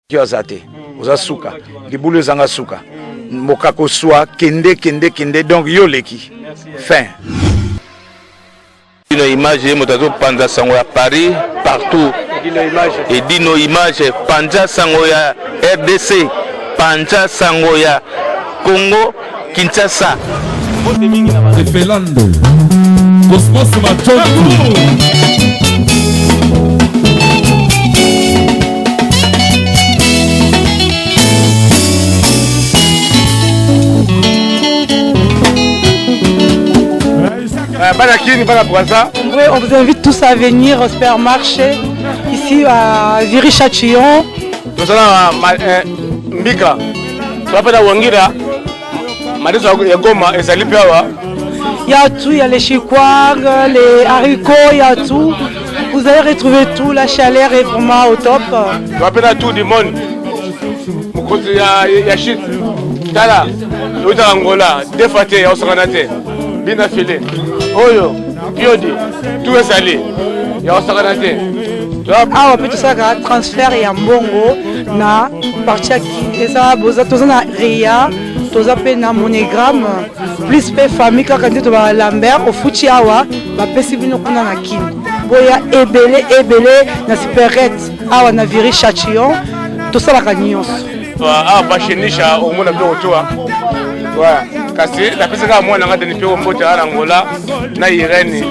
Kiazate, oza suka, libulu zanga suka, mokako soa, kende, donc yoleki. Fin. Une image, motazo panza sango ya Paris, partout. Et dino image, panza sango ya RDC, panza sango ya Congo, Kinshasa. Felando, Cosmos Machondo. Oui, on vous invite tous à venir au supermarché ici à Viry-Châtillon. Nous allons à Mbika. Il y a tout, il y a les chikwang, les haricots, il y a tout. Vous allez retrouver tout, la chaleur est vraiment au top. Je rappelle à tout le monde. Il y a shit. Tala, il y a Angola, des fatés, il y a Osaganate, bien affilé. Oyo, Biodi, tout est salé. Il y a Osaganate. Ah, on peut tout ça, transfert et en bongo, na partie qui et ça, vous avez na Ria, vous avez na monogramme, plus pe famille quand tu vas à Lambert, au Futiawa, ma pesibino qu'on a na kin. Boya ebele na superette, awa na Viry-Châtillon, tout ça la cagnos. Ah, bachenisha au monde bien autour. Ouais, kasi la pesa kama mwana ngade nipe mbote ala Angola na Irene.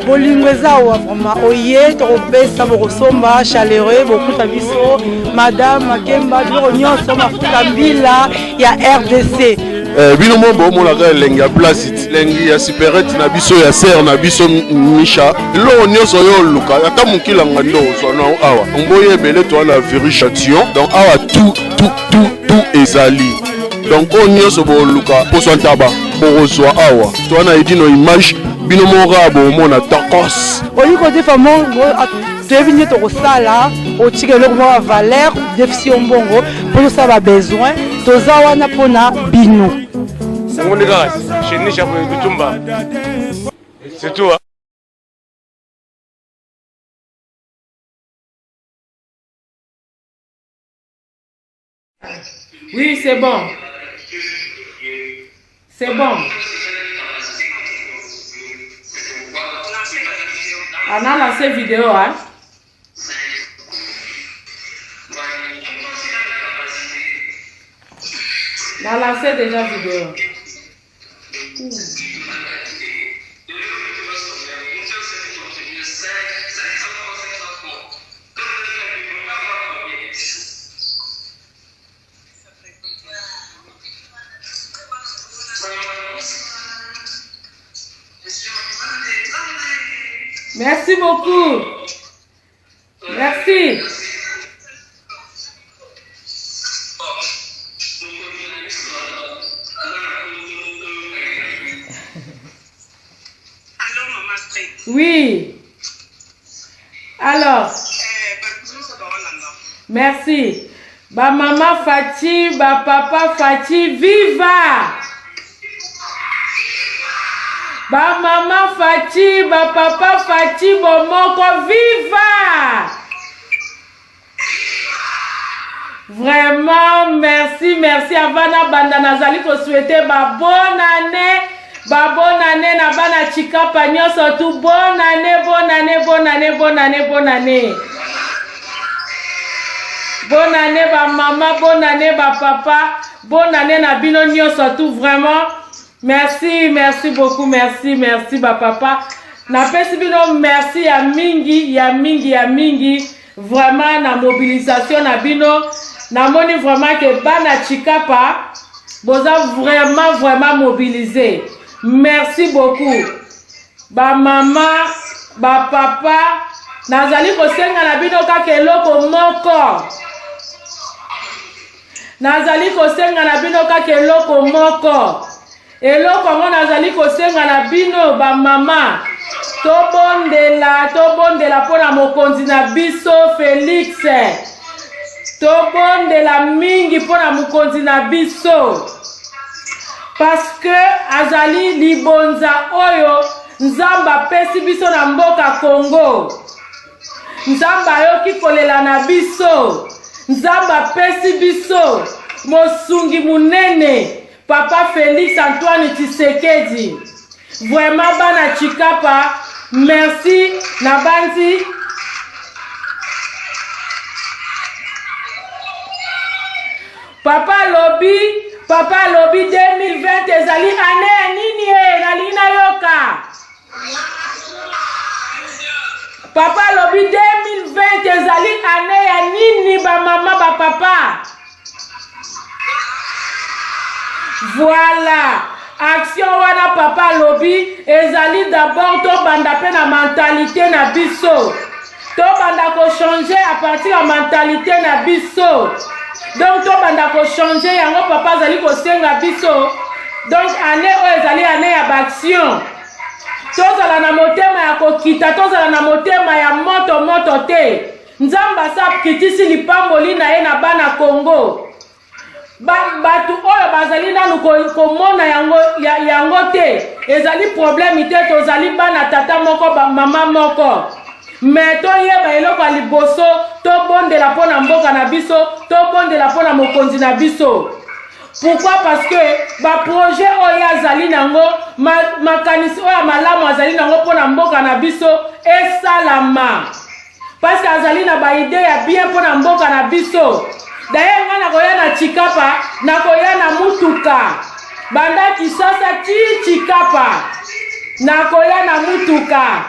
Bolingweza wa vraiment oye to pesa bokosomba chaleureux beaucoup ta biso madame Makemba biro nyonso mafuta mbila ya RDC. Bino mombo molaka lengi ya place lengi ya superette na biso ya serre na biso Misha lo nyonso yo luka ata mukila ngando so na awa mboye ebele to na Viry-Châtillon donc awa tout ezali donc on nyonso bo luka poso ntaba borozwa awa to na edino image bino mora bo mona tacos oliko defa mongo devine to kosala otike le ko valeur déficit mbongo pour ça va besoin toza wana pona bino. C'est tout. Oui, c'est bon. C'est bon. On a lancé vidéo, hein? On a lancé déjà vidéo. Merci beaucoup. Merci. Oui. Alors. Merci. Ba maman Fati, ba papa Fati, viva! Ba maman Fati, ba papa Fati, bomoko, viva! Vraiment, merci. Avana Banda Nazali ko souhaiter ba bonne année na bana chikapa nyoso tout bonne année. Bonne année ba maman, bonne année ba papa, bonne année na bino nyoso tout vraiment. Merci beaucoup, merci ba papa. Na pesi bino merci ya mingi, vraiment na mobilisation na bino. Na moni vraiment que bana chikapa boza vraiment mobilisé. Merci beaucoup. Ba maman, ba papa, nazali kosenga na bino kaka eloko moko. Eloko ngo nazali kosenga na bino ba mama. Tobondela pona mokonzi na biso Félix. Tobondela mingi pona mokonzi na biso. Parce que azali libonza oyo nzamba pesi biso na mboka Congo. Nzamba yoki kolela na biso. Nzamba pesi biso mosungi munene Papa Félix Antoine Tshisekedi. Vraiment bana Chikapa, merci na banzi. Papa Lobby 2020 ezali année nini nalina yoka. Papa Lobby 2020 ezali année ya nini ba mama ba papa. Voilà, action wana Papa Lobby ezali d'abord to banda pe na mentalité na biso. To banda ko changer à partir de la mentalité na biso. Donc to banda ko changer yango papa zali ko senga biso. Donc année o ezali année ya action. Tozala na motema ya kokita, tozala na motema ya moto te. Nzamba sa kitisi lipamboli na ye na bana Congo. Batu oyo bazali nanu komona yango te. Ezali problème te tozali bana tata moko mama moko. Mais to yeba eloko ya liboso to bondela pona mboka na biso, to bondela pona mokonzi na biso. Pourquoi? Parce que ba projet oyo azali nango makanisi oyo malamu azali nango pona mboka na biso esalama. Parce que azali na ba idée ya bien pona mboka na biso. D'ailleurs nga nakoya na Chikapa, nakoya na mutuka. Banda Kisasa Chikapa, nakoya na mutuka.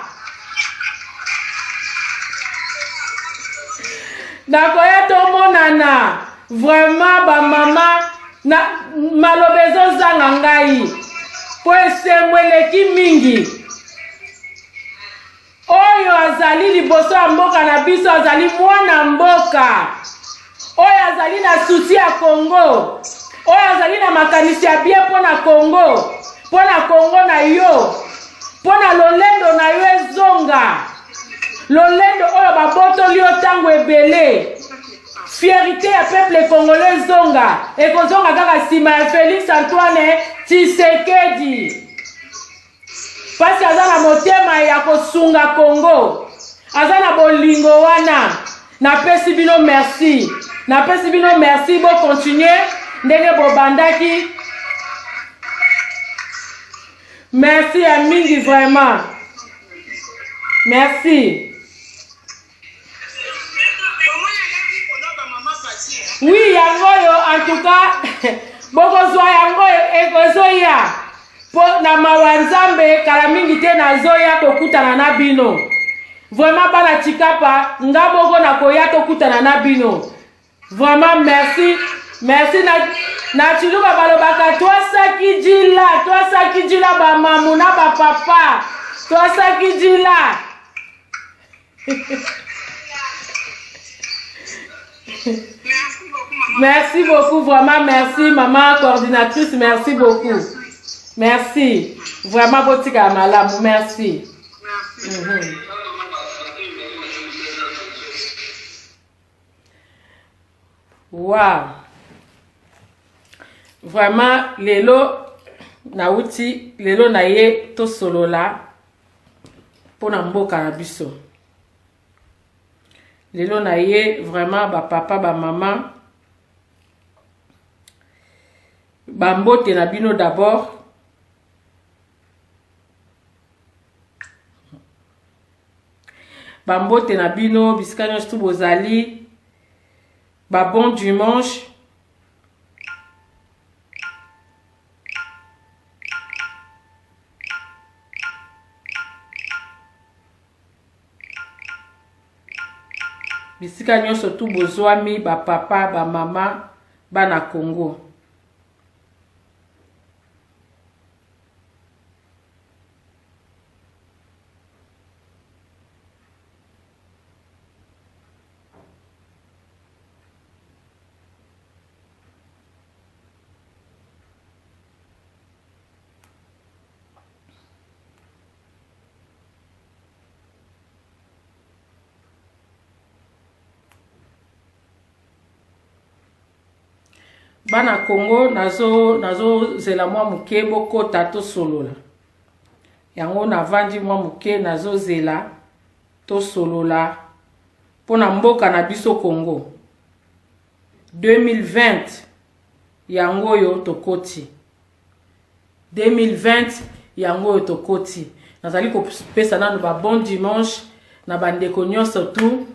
Nakoya tomonana. Vraiment ba mama na malobezo zanga ngai. Po esemweleki mingi. Oyo azali liboso ya mboka na biso azali mwana mboka. Oyo azali na susi ya Congo. Oyo azali na makanisi ya bien pona Congo. Pona Congo na yo. Pona lolendo na yo ezonga. Lolendo oyo babotoli yo tango ebele. Fierté ya peuple congolais zonga. Ekozonga kaka sima ya Félix Antoine Tshisekedi. Parce que aza na motema ya kosunga Congo. Aza na bolingo wana. Napesi bino merci. Napesi bino merci bo continuer ndenge bobandaki. Merci à mingi vraiment. Merci. Oui, yango yo en tout cas bokozwa yango ekozoya po na mawanzambe kala mingi te na zoya kokutana na bino. Vraiment bana Chikapa nga moko na koya tokutana na bino. Vraiment merci. Merci na chiluba balobaka twasaki jila ba mamu na ba papa. Twasaki jila. Merci beaucoup, vraiment merci maman coordinatrice, merci beaucoup. Merci. Vraiment botika malamu, merci. Wow. Vraiment lelo nauti lelo na ye to solola pona mboka na biso. Lelo na ye vraiment ba papa ba maman ba mbote na bino d'abord. Ba mbote na bino bisika nyonso bozali. Ba bon dimanche. Bisika nyonso tu bozwami ba papa ba mama bana Congo. Bana Congo nazo zela mwa muke boko tato solola. Yango na vandi mwa muke nazo zela to solola pona mboka na biso Congo. 2020 yango yo tokoti 2020 yango yo tokoti nazali kopesa nanu ba bon dimanche na bandeko nyonso tu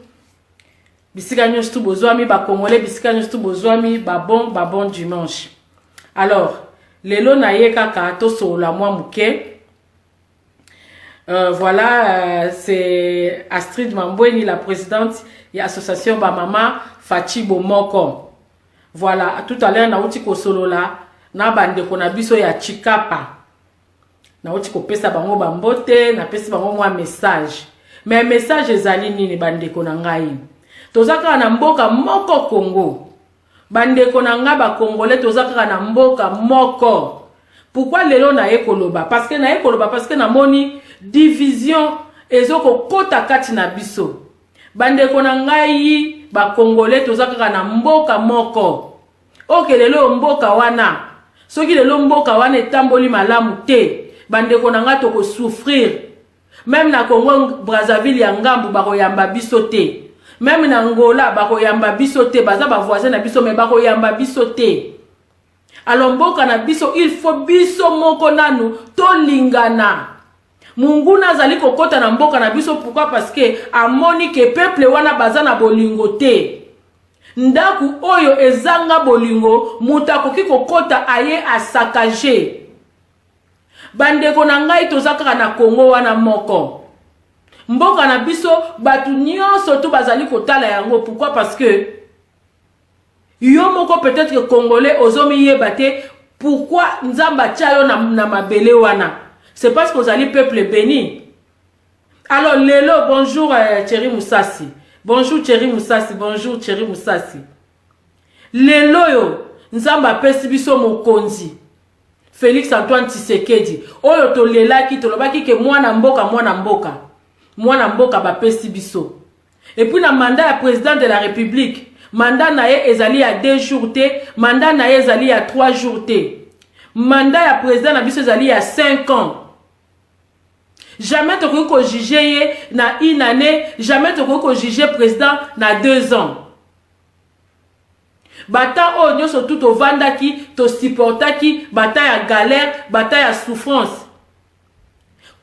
bisika nyonso tu bozwami ba congolais bisika nyonso tu bozwami ba bon dimanche. Alors lelo na ye kaka tosola mwa muke. Voilà, c'est Astrid Mambweni, la présidente de l'association Bamama Fachi Bomoko. Voilà, tout à l'heure, na uti ko solo la, na bande ko na biso ya Chikapa. Na uti ko pesa bango bambote, na pesa bango mwa message. Mais message ezali nini bande ko na ngai. Tozaka na mboka moko Congo. Bande ko na nga ba Congolais tozaka na mboka moko. Pourquoi lelo na ekoloba? Parce que na ekoloba parce que na moni division ezoko kota kati na biso. Bande ko na ngai ba Congolais tozaka na mboka moko. Oke lelo mboka wana. Soki lelo mboka wana etamboli malamu te. Bande ko na nga toko souffrir. Même na Congo Brazzaville ya ngambu bako yamba biso te. Même na Angola bako yamba biso te. Baza ba voisin na biso me bako yamba biso te. Alors mboka na biso il faut biso moko nanu to lingana. Mungu nazali kokota na mboka na biso pourquoi parce que amoni ke peuple wana baza na bolingo te. Ndaku oyo ezanga bolingo mutakoki kokota aye asakaje. Bandeko na ngai tozaka na Congo wana moko. Mboka na biso batu nyonso to bazali kotala yango pourquoi parce que yo moko peut-être que Congolais ozomi yebate pourquoi nzamba chayo na mabele wana. C'est parce que vous allez peuple béni. Alors lelo bonjour Thierry Moussassi. Bonjour Thierry Moussassi, bonjour Thierry Moussassi. Lelo yo nzamba pesi biso mokonzi. Félix Antoine Tshisekedi. Oyo to lelaki to lobaki ke mwana mboka Mwana mboka ba pesi biso. Et puis na mandat ya président de la République mandat na ye ezali ya 2 jours te, mandat na ye ezali ya 3 jours te. Mandat ya président na biso ezali ya 5 ans. Jamais tu peux juger na une année, jamais tu peux juger président na 2 ans. Bata o nyoso tout au vandaki, to supportaki, bata ya galère, bata ya souffrance.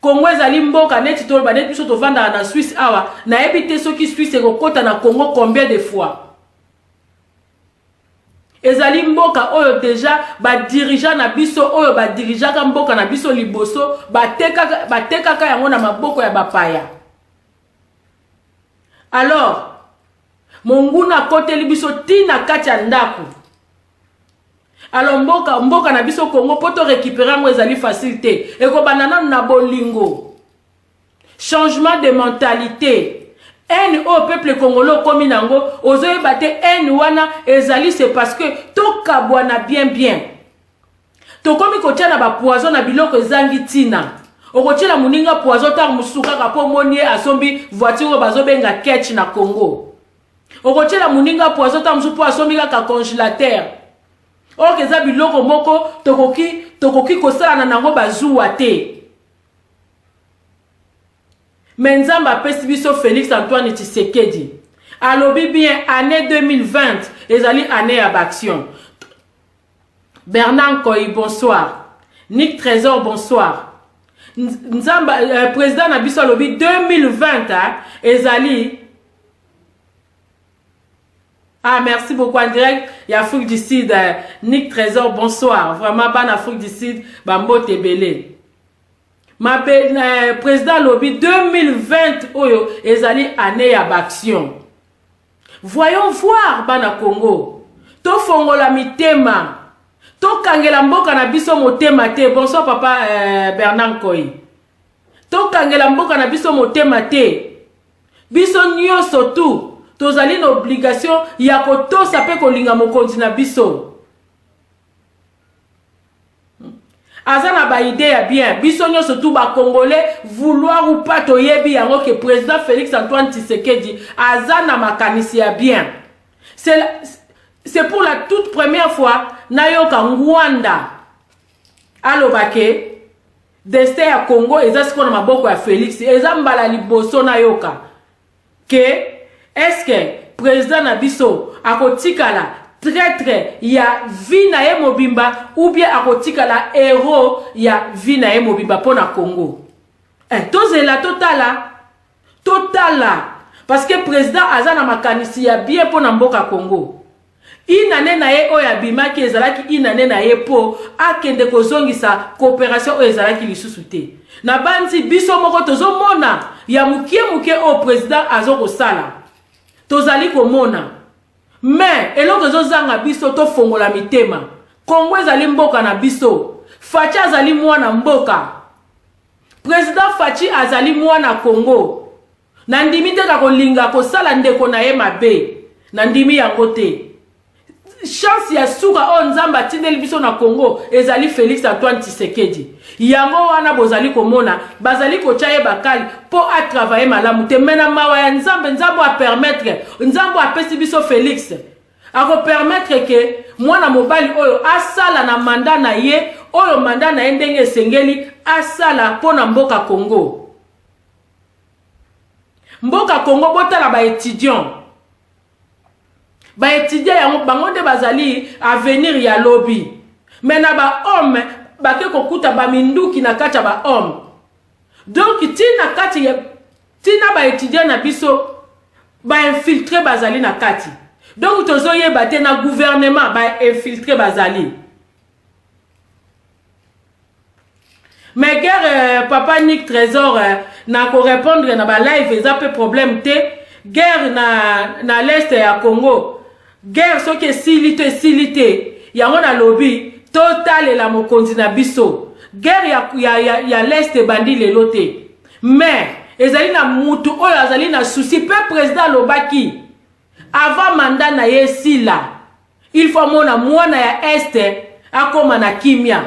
Congo ezali mboka neti to banet biso to vanda na Suisse awa, na ebite soki Suisse ekokota na Congo combien de fois? Ezali mboka oyo deja ba dirigeant na biso oyo ba dirigeant ka mboka na biso liboso bateka yango na maboko ya bapaya. Alors monguna kote libiso tina kati ya ndaku. Alors mboka na biso Congo poto récupérer ngo ezali facilité. Eko banana na bolingo. Changement de mentalité. En au peuple congolais comme nango ozoye bate en wana ezali c'est parce que to kabwana bien to komi ko tia na ba poison na biloko ezangi tina okotiela muninga poison ta musuka ka po monie asombi voiture bazobenga ketch na Congo okotiela muninga poison ta musupo asombi ka congélateur okeza biloko moko tokoki kosala na nango bazuwa te. Menzamba pesi biso Félix Antoine Tshisekedi. Alobi bien année 2020, ezali année à action. Bernard Koyi, bonsoir. Nick Trésor, bonsoir. Nzamba président na biso alobi 2020 ezali. Ah merci beaucoup en direct. Il y a Afrique du Sud Nick Trésor, bonsoir. Vraiment ban Afrique du Sud bambote belé. Ma président lobby 2020 oyo ezali année ya action. Voyons voir bana Congo. To fongola mitema. To kangela mboka na biso motema te. Bonsoir papa Bernard Koyi. To kangela mboka na biso motema te. Biso nyonso tu tozali na obligation ya kotosa pe kolinga mokonzi na biso. Azana ba idée ya bien. Bisonyo surtout ba Congolais vouloir ou pas to yebi yango que président Félix Antoine Tshisekedi azana makanisi ya bien. C'est pour la toute première fois nayoka Rwanda alobake destin ya Congo ezasiko na maboko ya Félix ezambala liboso nayoka que est-ce que président na biso akotikala traître ya vie na ye mobimba ou bien akotika la héros ya vie na ye mobimba pour na Congo. Tozela totala parce que président azana makanisi ya bien pour na mboka Congo. Inane na ye oya bimaki ezalaki inane na ye po akende kozongisa coopération o ezalaki lisusu te. Na banzi biso moko tozomona ya mukie o président azoko sala. Tozali komona. Mais eloko zozanga biso to fongola mitema. Congo ezali mboka na biso. Fachi azali mwana mboka. Président Fachi azali mwana Congo. Na ndimi te kakolinga kosala ndeko na ye mabe. Na ndimi yango te. Chance ya suka o nzamba tindeli biso na Congo ezali Félix Antoine Tshisekedi. Yango wana bozali komona bazali kochaye bakali po a travailler malamu te mena mawa ya nzambo a permettre nzambo a pesi biso Félix ako permettre ke mwana mobali oyo asala na manda na ye oyo manda na ye ndenge esengeli asala pona mboka Congo. Mboka Congo botala ba étudiant ba étudier yango bango nde bazali avenir ya lobby. Mena ba homme bake kokuta ba minduki na kati ba homme. Donc tina kati tina ba étudier na biso ba infiltrer bazali na kati. Donc tozoye bate na gouvernement ba infiltrer bazali. Mais guerre papa Nick Trésor na ko répondre na ba live ezapé problème te guerre na l'est ya Congo. Guerre so ke silité yango na lobby total la mokonzi na biso guerre ya l'est bandi lelo te mais ezali na mutu oyo azali na souci pe président lobaki avant mandat na yesila il faut mona mwana ya est akoma na kimia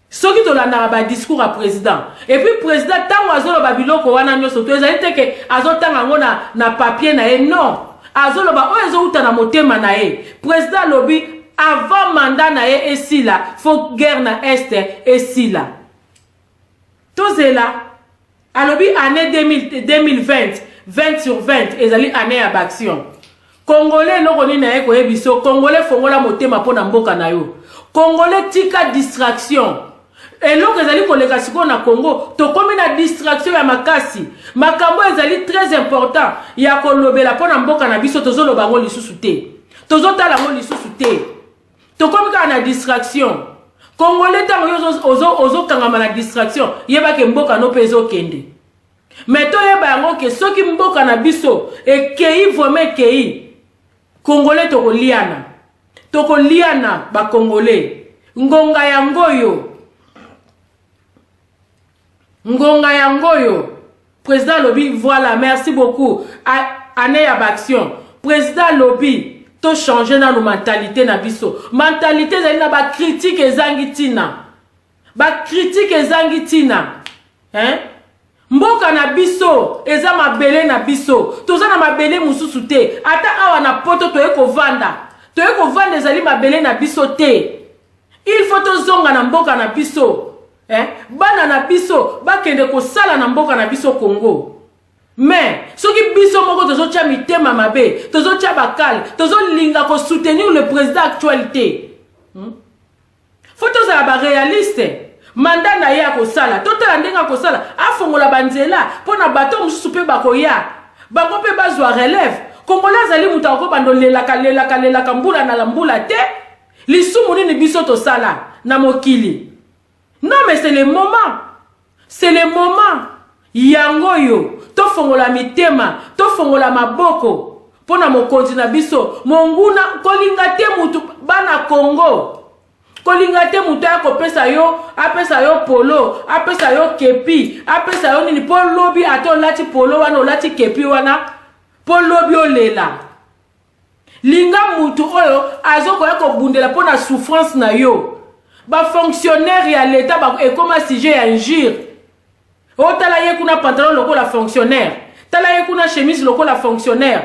soki tolanda ba discours à président et puis président tango azolo ba biloko wana nyoso to ezali te ke azotanga ngona na papier na ye non azolo ba oyo uta na motema na ye président lobby avant mandat na ye esila faut guerre na est esila tozela alobi année 2020 20 sur 20 ezali année ya action congolais lokoni na ye ko ebiso congolais fongola motema pona mboka na yo congolais tika distraction eloko ezali koleka siko na Congo tokomi na distraction ya makasi makambo ezali très important ya kolobela pona mboka na biso tozoloba ngo lisusu te tozotala ngo lisusu te tokomi ka na distraction congolais tango ozo kangama na distraction yeba ke mboka no pezo kende mais to yeba yango ke soki mboka na biso ekei vraiment ekei congolais tokoliana ba congolais ngonga yangoyo président lobby voilà merci beaucoup année ya action président lobby to changer na nos mentalité na biso mentalité zali na ba critique ezangitina hein mboka na biso eza mabele na biso toza na mabele mususu te ata awa na poto toye kovanda ezali mabele na biso te il faut tozonga na mboka na biso bana na biso bakende kosala na mboka na biso Congo mais soki biso moko tozotia mitema mabe tozotia bakali tozolinga ko soutenir le président actualité faut tozala ba réaliste mandat na ye akosala totala ndenga kosala afongola banzela pona bato mususu pe bakoya bango pe bazwa relève congolais azali mutu akobando lelaka mbula na mbula te lisumu nini biso tosala na mokili. Non mais c'est le moment yangoyo to fongola mitema to fongola maboko pona mokonzi na biso monguna kolinga te mutu bana Congo kolinga te mutu akopesa yo apesa yo polo apesa yo kepi apesa yo nini po lobi ato lati polo wana olati kepi wana po lobi olela linga mutu oyo azoko yako bundela pona souffrance na yo ba fonctionnaire ya l'état ba et comme sujet ya injure o tala ye kuna pantalon loko la fonctionnaire tala ye kuna chemise loko la fonctionnaire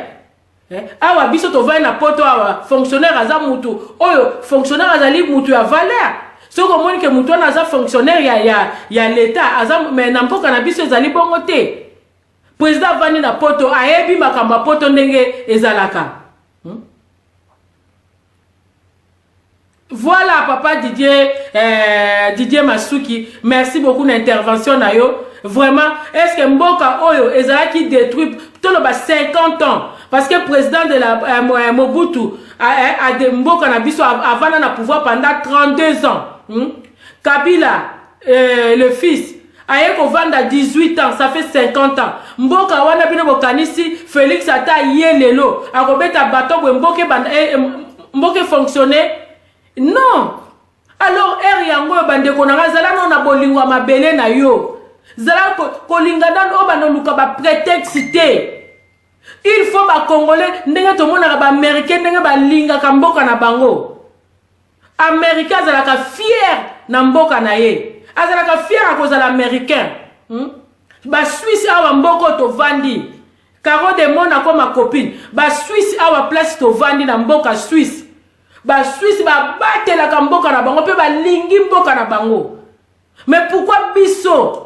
awa biso to va na poto awa fonctionnaire aza mutu oyo fonctionnaire azali mutu ya valeur soko moni ke mutu na aza fonctionnaire ya l'état aza mais na mpoka na biso ezali bongo te président vani na poto ayebi makamba poto ndenge ezalaka Voilà, papa Didier Masuki, merci beaucoup d'intervention na yo. Vraiment, est-ce que Mboka Oyo ezala qui détruit tout le 50 ans parce que le président de la Mobutu a de Mboka na biso avant na pouvoir pendant 32 ans. Kabila, le fils, a vendre à 18 ans, ça fait 50 ans. Mboka wana bino bokanisi Félix ata yelelo, a robeta bateau Mboka fonctionner. Non. Alors yango bande konanga zala non na bolingwa mabele na yo. Zala kolingana no bano luka ba prétexte. Il faut ba congolais ndenge to mona ba américain ndenge ba linga ka mboka na bango. Américain zala ka fier na mboka na ye. Azala ka fier à cause de l'américain. Ba Suisse awa mboko to vandi. Caro de mona comme ma copine. Ba Suisse awa place to vandi na mboka Suisse. Ba Suisse ba battre la mboka na bango pe ba lingi mboka na bango. Mais pourquoi biso?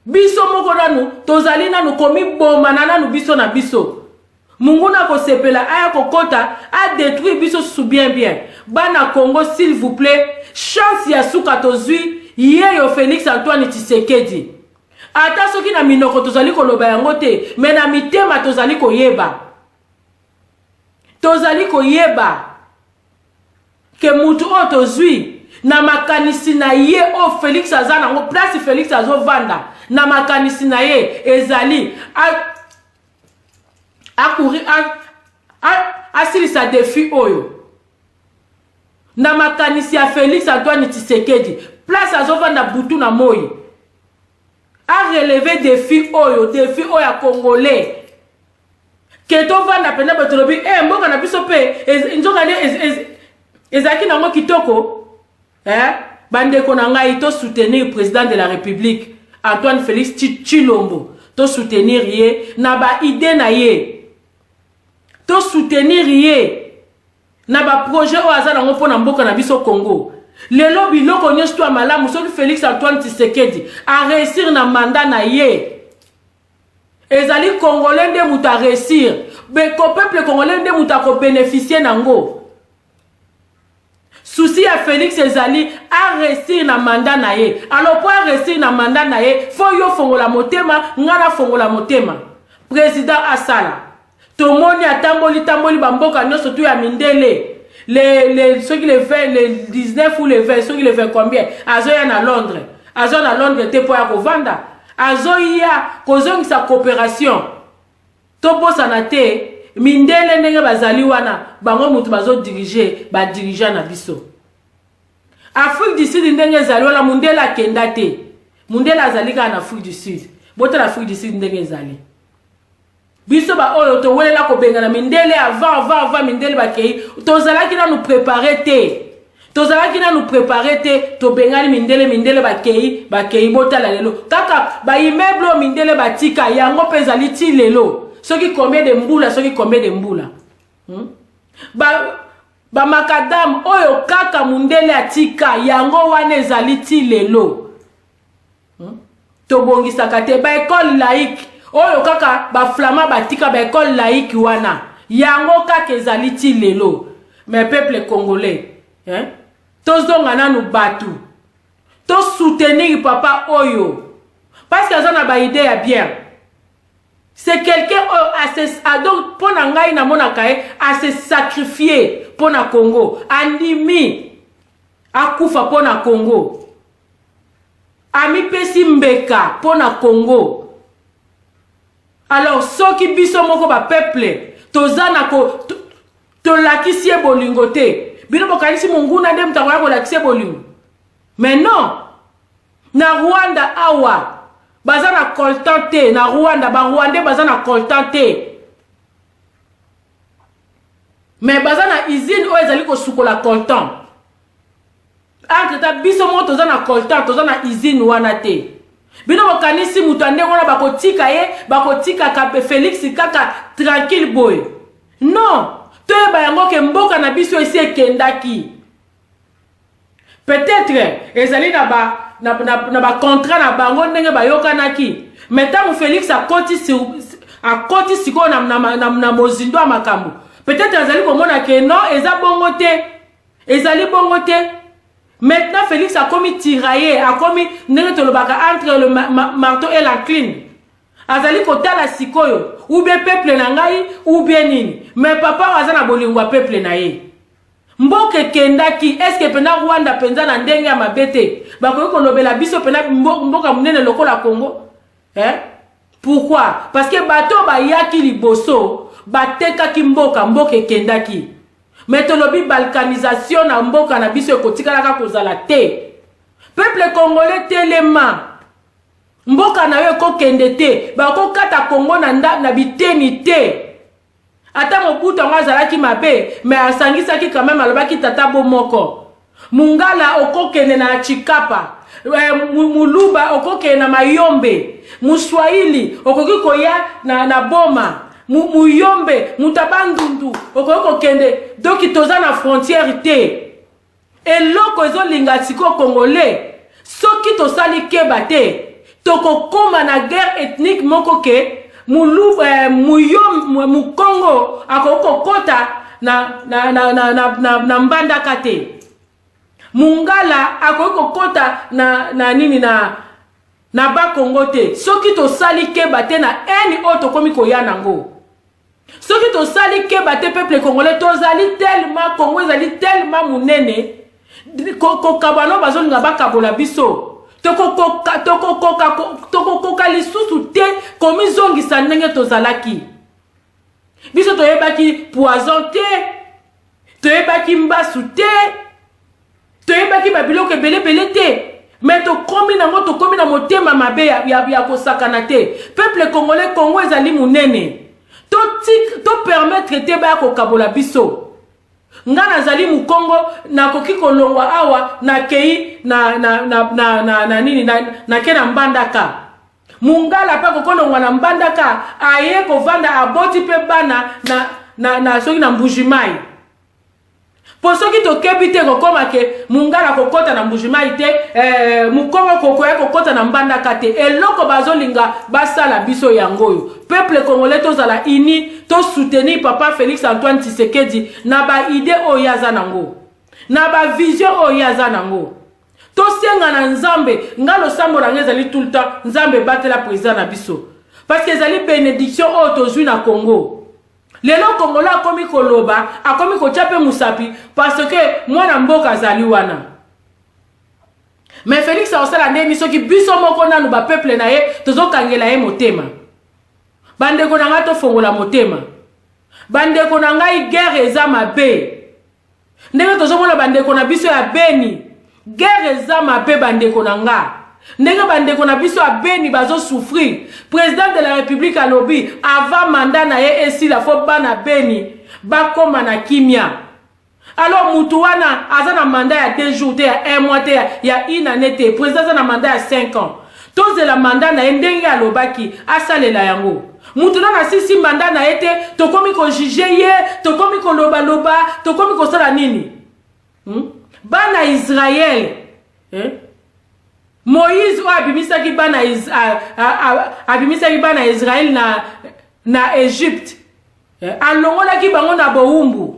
Biso moko nanu tozali nanu komi boma nanu biso na biso. Munguna ko sepela aya ko kota a détruire biso sous bien. Bana Congo s'il vous plaît, chance ya suka tozui yeyo Félix Antoine Tshisekedi. Ata soki na minoko tozali ko loba yango te, mais na mitema tozali ko yeba. Tozali ko yeba ke mutu o tozui na makanisi na ye o Félix azana ngo place Félix azo vanda na makanisi na ye ezali a courir a silisa défi oyo na makanisi ya Félix Antoine Tshisekedi place azo vanda butu na moyi a relever défi oyo ya congolais keto vanda pena betolobi mboka na biso pe nzoka ezaki nango kitoko bandeko na ngai to soutenir président de la République Antoine Félix Tshilombo, to soutenir ye na ba idée na ye, to soutenir ye na ba projet o azala ngo pona mboka na biso Congo. Lelo biloko nyonso to malamu soki Félix Antoine Tshisekedi a réussir na mandat na ye. Ezali congolais nde muta réussir, be ko peuple congolais nde muta ko bénéficier nango. Souci à Félix Ezali a réussir na mandat na ye. Alors pour réussir na mandat na ye, faut yo fongola motema, ngana fongola motema. Président Asala. Tomoni atamboli bamboka nyoso tu ya mindele. Ceux qui le fait les 19 ou les 20, ceux qui le fait combien? Azoya na Londres. Azoya na Londres te pour ya kovanda. Azoya kozongi sa coopération. Tobo sanate mindele ndenge bazali wana bango mutu bazo diriger ba dirigeant na biso. Afrique du Sud ndenge zali wala mundela kenda te. Mundela azali ka na Afrique du Sud. Bota l'Afrique du Sud ndenge zali. Biso ba oyo to welela ko benga na mindele avant mindele ba kei. Tozala ki na nous préparer te. Tozala ki na nous préparer te to benga ni mindele ba kei bota la lelo. Kaka ba immeuble mindele ba tika yango pezali ti lelo. Ceux qui combien de mboula, ba makadam oyo kaka mundele atika yango wane ezali ti lelo. To bongisa kate ba école laïque oyo kaka ba flama batika ba école laïque wana yango kaka ezali ti lelo. Mais peuple congolais, tozonga nanu batu. To soutenir papa oyo parce que azana ba idée ya bien. C'est quelqu'un donc pour nangai na mona kae à se sacrifier pour na Congo, animi akufa pour na Congo, ami pesi mbeka pour na Congo. Alors ceux qui biso moko ba peuple tozana ko to lakisie bolingote bino bokanisi munguna ndem takoya ko lakisie bolingo. Mais non, na Rwanda awa bazana coltante na Rwanda ba Rwandais bazana coltante. Mais bazana usine o ezali ko sukola coltan. Entre ta biso moto zana coltan to zana usine wana te. Bino bokanisi mutande wana bakotika ye bakotika ka Félix kaka tranquille boy. Non, to ba yango ke mboka na biso esi ekendaki. Peut-être ezali na ba contrat na bango ndenge ba yokanaki. Mais tant Félix a koti siko na mozindo makambo. Peut-être ezali komona ke non eza bongo te. ezali bongo te. Maintenant Félix a commis tiraillé, a commis entre le marteau et la cline. Azali kotala sikoyo ou bien peuple na ngai ou bien nini. Mais papa azana bolingwa peuple na ye. Mboke kendaki est-ce que pena Rwanda penza na ndenge ya mabete bakoki kolobela biso pena mboka munene lokola Congo? Pourquoi? Parce que bato bayaki liboso batekaki mboke kendaki. Mais tolobi balkanisation na mboka na biso ekotikalaka kozala te. Peuple congolais telema mboka na yo ekokende te bakokata Congo na biteni te. Ata mobutu ngo azalaki mabe mais asangisaki quand même alobaki tata bomoko. Mungala okokende na Chikapa, Muluba okokende na Mayombe, Muswahili okoki koya na Boma, Muyombe Mutabandundu okokende donc toza na frontière te. Eloko ezolinga siko congolais soki tosali keba te tokokoma na guerre ethnique moko ke Mukongo akokokota na mbandaka te. Mungala akokokota na nini na Bakongo te. Soki tosali keba te na eni oto komi koya nango. Soki tosali keba te peuple congolais tozali tellement Congo ezali tellement munene kokabano bazolinga bakabola biso. Tokokoka lisusu te komi zongisa ndenge tozalaki. Biso toyebaki poison te, toyebaki mbasu te, toyebaki babiloko ebele te. Mais tokomi nango tokomi na motema mabe ya kosakana te. Peuple congolais Congo ezali munene. To permettre te ba kokabola biso. Nga nazali Mukongo na koki kolongwa awa na kei na nini na kena mbandaka. Mungala pa kokolongwa na mbandaka aye kovanda aboti pe bana na soki na Mbujimai. Po soki tokebi te kokoma ke Mungala kokota na Mbujimai te Mukongo kokoya kokota na mbandaka te. Eloko bazolinga basala biso yangoyo. Peuple congolais tozala ini to soutenir papa Félix Antoine Tshisekedi na ba idée oyaza nango. Na ba vision oyaza nango. To senga na Nzambe ngalo sambo na ngezali tout le temps Nzambe batela président na biso. Parce que ezali bénédiction o tozui na Congo. Lelo Congolais akomi koloba, akomi kochape musapi parce que mwana mboka azali wana. Mais Félix osala ndeni soki biso moko nanu ba peuple na ye tozokangela ye motema. Bandeko na nga tofongola motema. Bandeko na ngai guerre eza mabe. Ndenge tozomona bandeko na biso ya Beni. Guerre eza mabe bandeko na nga. Ndenge bandeko na biso ya Beni bazo souffrir. Président de la République alobi avant mandat na ye esi la fo bana Beni bakoma na kimia. Alors mutu wana aza na mandat ya 2 jours te ya 1 mois te ya 1 année te. Président aza na mandat ya 5 ans. Toze la mandat na ndenge alobaki asalela yango. Mutu na sisi mandat na ete tokomi ko juger ye, tokomi ko loba, tokomi ko sala nini? Bana Israël, Moïse abimisaki bana Israël na Égypte. Alongolaki bango na boumbu.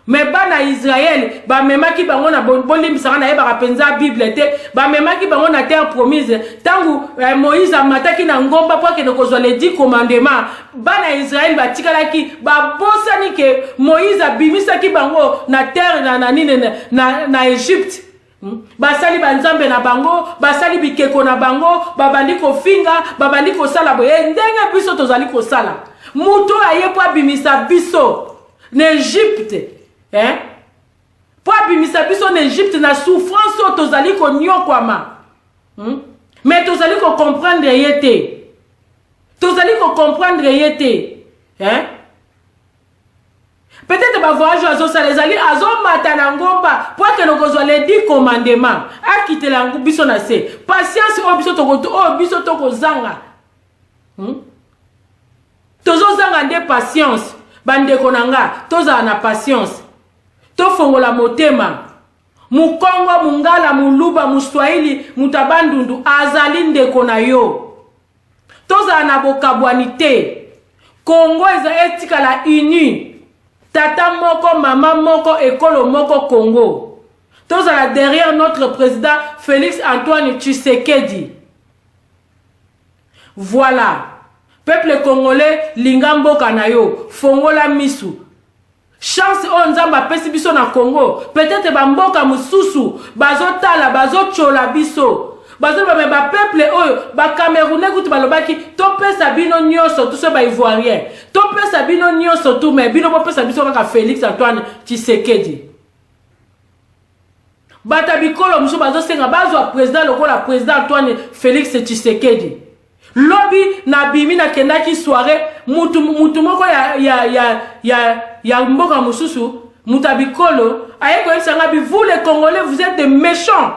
Mais bana Israël ba memaki bango na bolimbisaka na yeba penza Bible te ba memaki bango na terre promise tangu Moïse amataki na ngomba po ke kozwa les 10 commandements bana Israël ba tikalaki ba bosani ke Moïse abimisaki bango na terre na Égypte. Basali banzambe na bango basali bikeko na bango babandi ko finga babandi ko sala boye ndenge biso tozali ko sala muto ayepo abimisa biso na Égypte. Po abimisa biso na Égypte na souffrance o tozali ko nyokwama. Mais tozali ko comprendre yete. Tozali ko comprendre yete. Peut-être ba voyage azo salezali azo matana ngomba po ke nokozwa les 10 commandements akitela biso na se. Patience o biso toko zanga. Tozo zanga nde patience. Bandeko nanga toza na patience. Tofongola motema. Mukongo, Mungala, Muluba, Muswahili, Mutabandundu, azali ndeko na yo. Toza na bokabwanite. Congo eza etikala uni. tata moko mama moko ekolo moko Congo tozala derrière notre président Félix Antoine Tshisekedi. Voilà, peuple congolais lingambo kanayo fongola misu chance on nzamba pesi biso na Congo, peut-être bamboka mususu bazotala bazochola biso bazo ba peuple oyo ba Camerounais kuti balobaki topesa bino nyonso tout so ba ivoirien topesa bino nyonso tout mais bino bopesa biso kaka Félix Antoine Tshisekedi. Bata bikolo musu bazo senga bazwa président lokola président Antoine Félix Tshisekedi. Lobby na bimi na kendaki soirée mutu moko ya mboka mususu mutabikolo ayeko esanga bi vous les Congolais vous êtes des méchants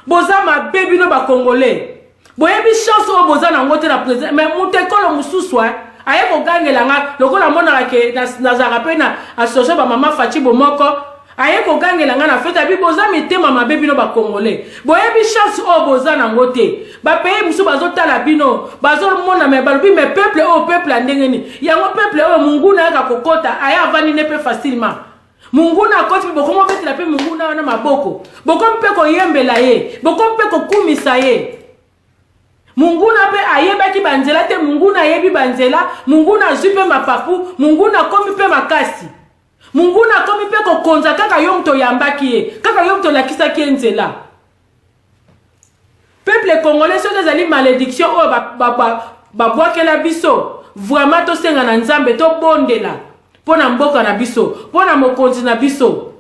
boza ma baby no ba Congolais boyebi chance o boza na ngote na président mais mutekolo mususu ayeko gangela nga lokola mona ke na zarape na association ba mama Fachi Bomoko ayeko gangela nga na feta bi boza mitema ma baby no ba Congolais boyebi chance o boza na ngote ba pays musu bazotala bino bazomona me balobi me peuple o peuple ndengeni yango peuple o munguna aka kokota aya vani ne pe facilement munguna koti bokomo betela pe munguna na maboko bokomo pe ko yembela ye bokomo pe ko kumisa ye munguna pe ayebaki banzela te munguna yebi banzela munguna zupe mapapu munguna komi pe makasi munguna komi pe ko konza kaka yomto yambaki ye kaka yomto lakisa ki nzela. Peuple congolais so des malédiction o babwakela biso vraiment to senga na nzambe to bondela pona mboka na biso pona mokonzi na biso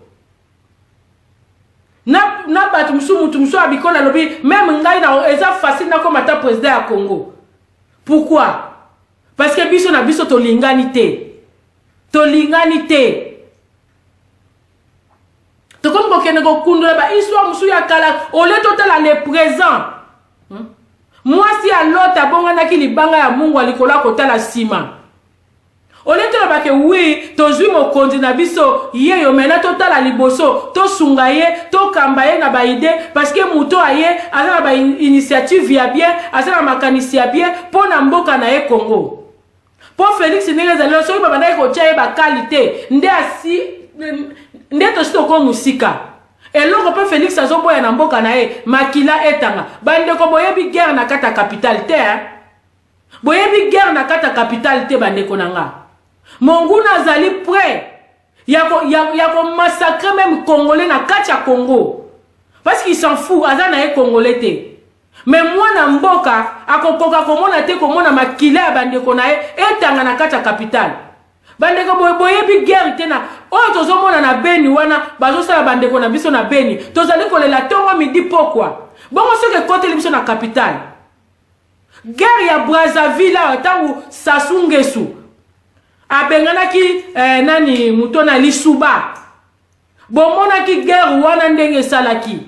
na batu musu abikola lobi même ngai na eza facile na comme ta président ya Congo. Pourquoi? Parce que biso na biso to lingani te to comme bokene go kundula ba histoire musu ya kala au lieu total le présent. Moi si à l'autre bonga na ki libanga ya Mungu alikola kotala sima. Au lieu to ba ke oui to zui mo kondi na biso ye yo mena total liboso to sungaye to kambaye na ba idée parce que muto aye azana ba initiative ya bien azana makanisi ya bien pona mboka na ye Congo. Pour Félix Ningezalo so ba bana ko chaye ba qualité nde asi nde to sito ko musika eloko pe Félix azoboya na mboka na ye makila etanga bande ko boyebi guerre na kata capitale te boyebi guerre na kata capitale te bande ko nanga monguna zali prêt yako massacrer même congolais na kata Congo parce qu'il s'en fout azana ye congolais te mais moi na mboka akokoka komona te komona makila bande ko na ye etanga na kata capitale. Bandeko boyebi guerre tena o tozomona na Beni wana bazosala bandeko na biso na Beni tozali kolela tongo midi pokwa bongo soke kote biso na capitale guerre ya Brazzaville tangu Sassou Nguesso abenganaki nani mutona lisuba bomona ki guerre wana ndenge salaki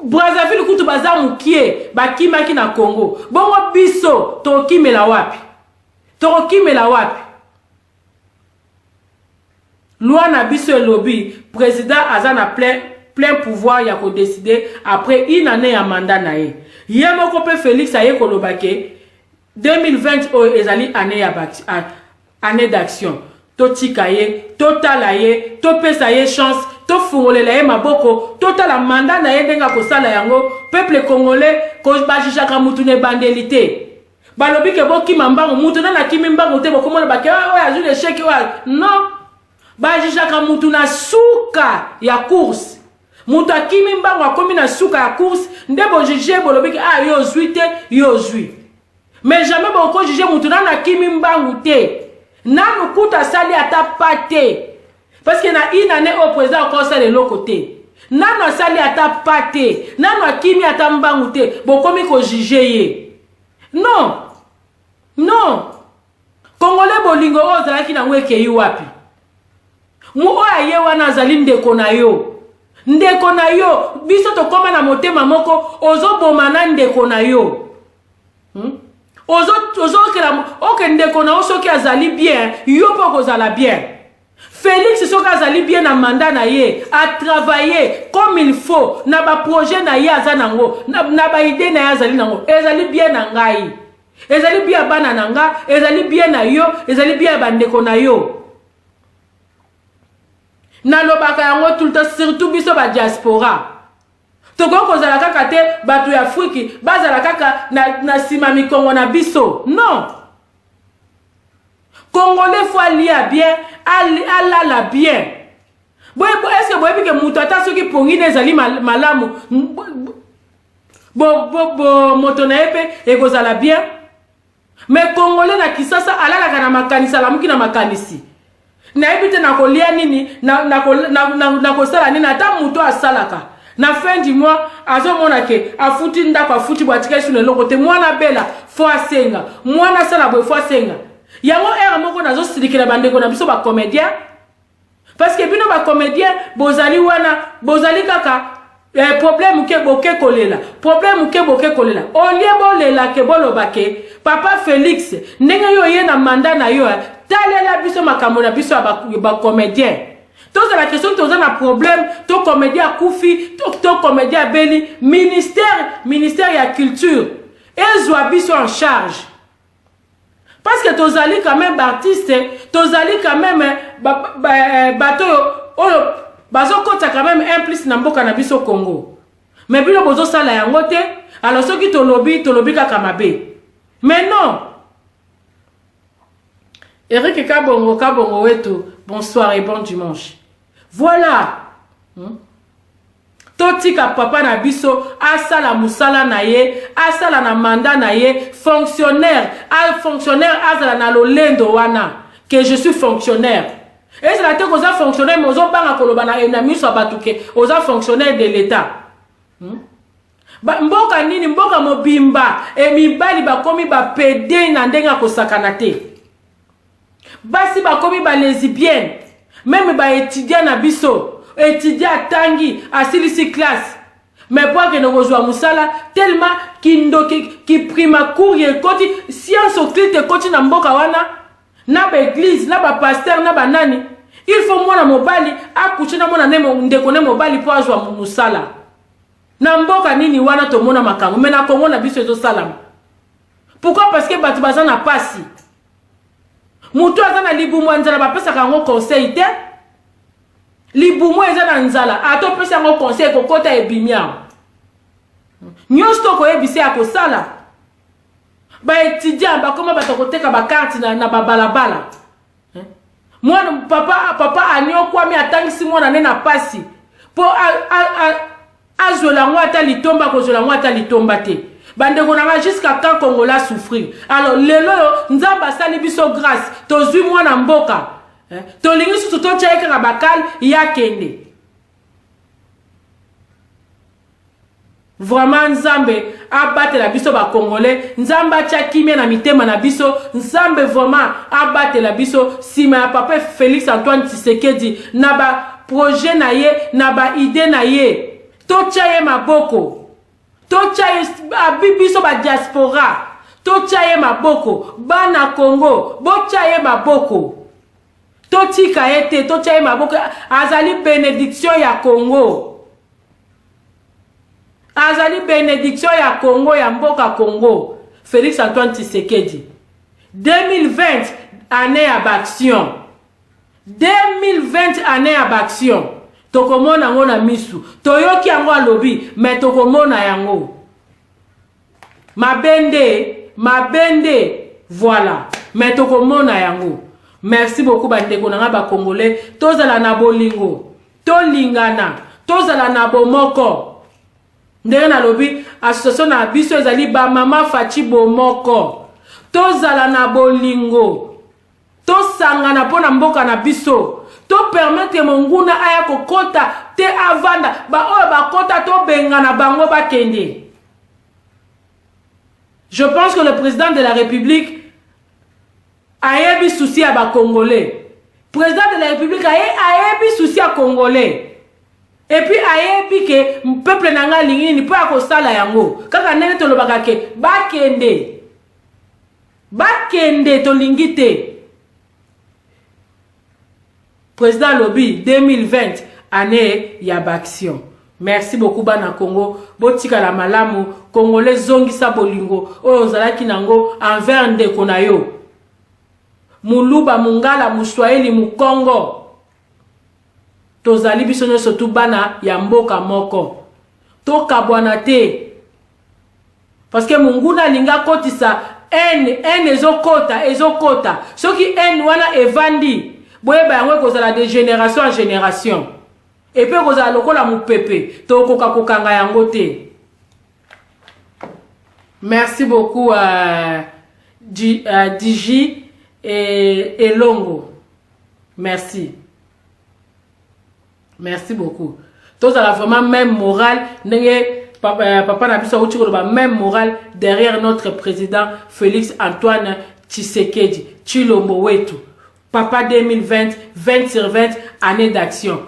Brazzaville kutu bazamu kie bakimaki na Congo bongo biso tokimela wapi Torokimela wapi? Loi na biso lobby, président azana plein pouvoir ya ko décider après une année ya mandat na ye. Yemoko pe Félix aye ko lobake 2020 o ezali année d'action. To tikaye, to talaye, to pesa ye chance, to fungolela ye maboko, to tala mandat na ye denga ko sala yango, peuple congolais ko bajishaka mutune bandelité. Balobi ke boki mambango mutu na kimi mbango te bokomona bake oya azuli échec oya non bajishaka mutu na suka ya course mutu akimi mbango akomi na suka ya course ndebo juger bolobi ke yo zui te yo zui mais jamais boko juger mutu na kimi mbango te nanu kuta sali ata pate parce que na une année au président ko sali le côté nanu sali ata pate nanu akimi ata mbango te bokomi ko juger ye. Non. Congolais bolingo ozalaki na ngweke yi wapi. Mu oya ye wana azali ndeko na yo. Ndeko na yo biso to koma na motema moko ozoboma na ndeko na yo. Ozokela oke ndeko na osoki azali bien, yo poko zala bien. Félix soki azali bien na mandat na ye, a travailler comme il faut na ba projet na ye azanango, na ba idée na ye azali nango. Ezali bien na ngai. Ezali bien bana nanga, ezali bien na yo, ezali bien bandeko na yo. nalobaka yango tout le temps surtout biso ba diaspora toko kozala kaka te bato ya Afrique bazala kaka na sima mikongo na biso non Congolais faut aller bien ala bien est-ce que boyebi ke mutu ata soki pongi nezali malamu moto na epe ekozala bien mais Congolais na kisasa alalaka na makanisi alamuki na makanisi na ebite na kolia nini na kosala nini ata mutu asalaka na fin du mois azomona ke afuti ndako afuti bwatika isu neloko te mwana bela fo asenga mwana sala boye fo asenga yango ere moko nazo silikela bandeko na biso ba comédien parce que bino ba comédien bozali wana bozali kaka problème ke boke kolela problème ke boke kolela olie bolela ke boloba ke papa Félix ndenge yo ye na mandat na yo talela biso makambo na biso ba comédien tous la question tous un problème to comédien kufi to comédien beli ministère ya culture ezwa biso en charge parce que tozali quand même artiste tozali quand même bato oyo bazokota quand même implice na mboka na biso Congo mais bino bozo sala yango te alors soki tolobi kaka mabe mais non Eric Kabongo wetu bonsoir et bon dimanche voilà totika papa na biso asala musala na ye asala na mandat na ye fonctionnaire azala na lolendo wana que je suis fonctionnaire et c'est la te koza fonctionnaire mais ozo banga koloba na miso abatuke oza fonctionnaire de l'état mboka nini mboka mobimba emibali bakomi bapede na ndenga kosakana te basi bakomi ba lesbienne même ba étudiant na biso étudiant tangi asilisi classe mais pour que nous rejoignons musala tellement qui prima cours et koti science occulte koti na mboka wana na ba église na ba pasteur na ba nani il faut moi na mobali akuchi na mona nemo ndeko ne mobali pour ajwa musala na mboka nini wana to mona makango mais na Congo na biso ezo salam pourquoi parce que batu bazana pasi mutu azana libumu nzala ba pesa kango conseil te libumu ezana nzala ato pesa ngo conseil ko kota ebimia nyosto ko ebise akosala ba étudiant ba koma batokoteka ba carte na babalabala mwana papa anyokwa mi atangisi mwana nena pasi po azola ngwa ata litomba ko zola ngwa ata litomba te bandeko na jusqu'à quand Congolais souffrir alors lelo nzamba sali biso grâce tozui mwana mboka tolingi susu tochaika ka bakal ya kende vraiment nzambe abate la biso ba Congolais nzamba tchakimia na mitema na biso nzambe vraiment abate la biso sima ya papa Félix Antoine Tshisekedi na ba projet na ye na ba idée na ye tochaye maboko tochaye biso ba diaspora tochaye maboko bana Congo bochaye maboko totika ete tochaye maboko azali bénédiction ya Congo azali bénédiction ya Congo ya mboka Congo Félix Antoine Tshisekedi 2020 année à action 2020 année à action tokomona ngo na misu toyoki yango alobi mais tokomona yango mabende voilà mais tokomona yango merci beaucoup bandeko na ba Congolais tozala na bolingo tolingana tozala na bomoko ndenge na lobi association na biso ezali ba mama Fachi bomoko tozala na bolingo tosangana pona mboka na biso to permettre monguna aya kokota te avanda ba oyo bakota to bengana bango bakende. Je pense que le président de la République a eu souci à ba Congolais. Président de la République a eu souci à Congolais. Et puis a eu que le peuple nanga lingi ni pas ko sala yango. Kaka nene to lobaka ke bakende to lingite. Président Lobby 2020 année ya action. Merci beaucoup bana Congo. Botika la malamu Congolais zongisa bolingo. Oyo zalaki nango envers ndeko na yo. Muluba mungala muswahili mukongo. tozali biso nyonso tu bana ya mboka moko tokabwana te parce que munguna linga kotisa en ezokota soki en wana evandi boyeba yango ekozala de génération en génération epe ekozala lokola mopepe tokoka kokanga yango te. Merci beaucoup Diji et Longo. Merci beaucoup. Tous à la vraiment même morale, papa n'a pas même morale derrière notre président Félix Antoine Tshisekedi Tshilombo Wetu. Papa 2020, 20/20 année d'action.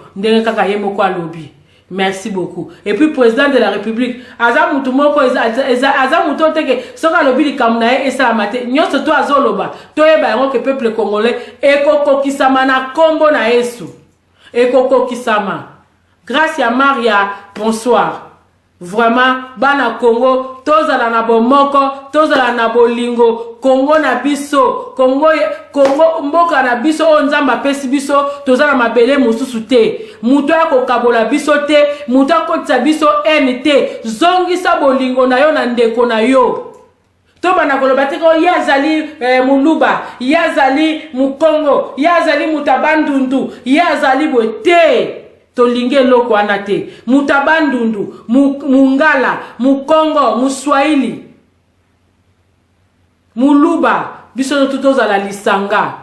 Merci beaucoup. Et puis président de la République, Azamutu moko Azamutu teke soka lobi likamna e sala mate nyoso to azoloba to yeba yango ke peuple congolais ekoko kisama na kombo na Yesu. Ekoko kisama. Grâce à Maria, bonsoir. Vraiment bana Congo tozala na bomoko tozala na bolingo Congo na biso Congo mboka na biso onzamba pesi biso tozala mabele mususu te muto ya kokabola biso te muto akotisa biso NT zongisa bolingo na yo na ndeko na yo to bana koloba te ko yazali muluba yazali mukongo yazali mutabandundu yazali bote tolinge loko anate mutabandundu mungala mukongo muswahili muluba biso tutoza la lisanga.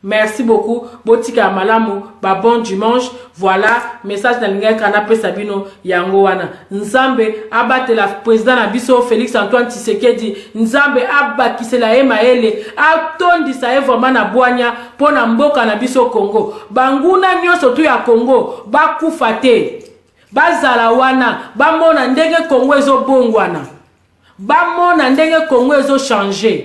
Merci beaucoup botika malamu ba bon dimanche. Voilà message na linga kana pesa bino yango wana nzambe abatela président na biso Félix Antoine Tshisekedi nzambe abakisela emaele atondisa vraiment na bwanya pona mboka na biso Congo banguna nyonso tu ya Congo bakufa te bazala wana bamona ndenge Congo ezo bongwana bamona ndenge Congo ezo changer.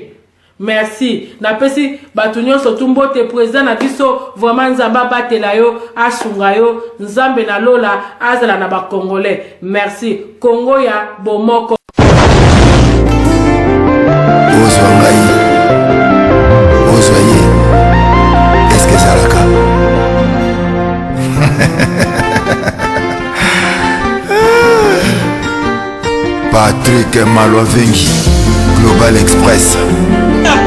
Merci. Na pesi batunyo sotumbo te président na biso vraiment nzamba batela yo asunga yo nzambe na lola azala na ba congolais. Merci. Congo ya bomoko. Ozoye. Est-ce que ça laka? Patrick Malovengi, Global Express.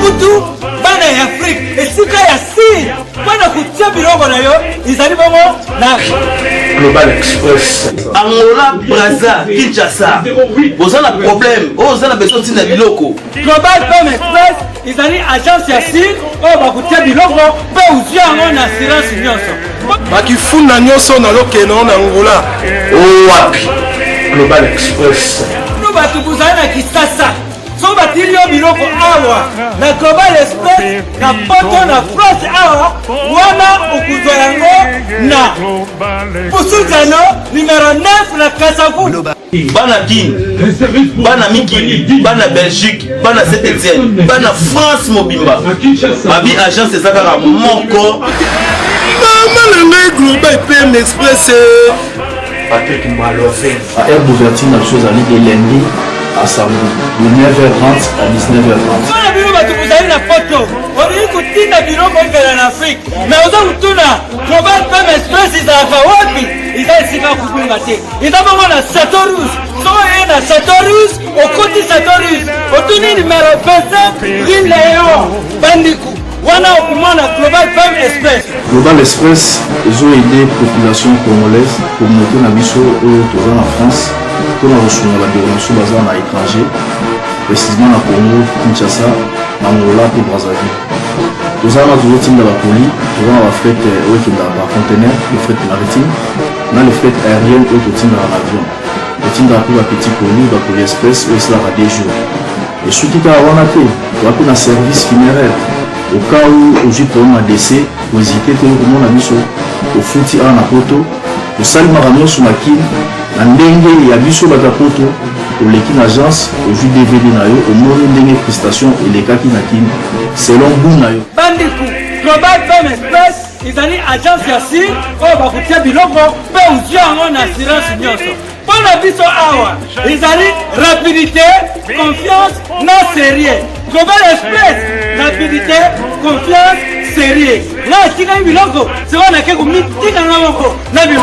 Kutu bana ya Afrique esika ya si bana kutia biloko na yo izali bongo na Global Express Angola Brazza Kinshasa bozana problème ozana besoin tina biloko Global Express izali agence ya si o bakutia biloko pe uzia ngo na assurance nyonso bakifunda nyonso na lokeno na Angola wapi Global Express no batu bozana na Kisasa so batilio biloko awa na Global Express na poto na France awa wana okuzwa yango na Pusuzano numéro 9 na Kasavu bana Guinée bana Mikili bana Belgique bana Saint-Étienne bana France mobimba babi agence ezaka moko mama Global PM Express Patrick Malovengi Air d'ouverture na chose à l'idée lundi à samedi de 9h30 à 19h30. Voilà bino batu buzali na photo. Ori kutinda biro ngela na Afrique. Mais oza mutuna Global PM Express izaka wapi? Izasika kubunga te. Izabongo na Satorus. So na Satorus, okoti Satorus. Otuni numéro 25 Lileo Bandiku. Wana okumana Global PM Express. Global Express ils ont aidé la population congolaise communauté na biso autour en France. Pour la reçu la déronation basée à l'étranger, précisément à Congo, Kinshasa, Angola et Brazzaville. Nous avons toujours été dans la police, nous avons fait dans conteneur, le fret maritime, on a le fret aérien et le dans l'avion. Le team dans la petite police, la police express, où c'est là des jours. Et ce qui est à Wanate, on a fait un service funéraire. Au cas où j'ai pour un décès, pour hésiter, tout le monde a mis au fouti à la poto, au salut maramio sur ma kine. Na ndenge ya biso batapoto oleki na agence oju DVD na yo omoni ndenge prestation elekaki na kini selon goût na yo Bandiku Global PM Express izali agence ya si oyo bakutia biloko pe uzia yango na assurance nyonso mpona biso awa izali rapidité confiance na sérieux Global Express, rapidité, confiance, sérieux. Là, si vous avez vu l'autre, c'est vrai que vous avez dit que vous avez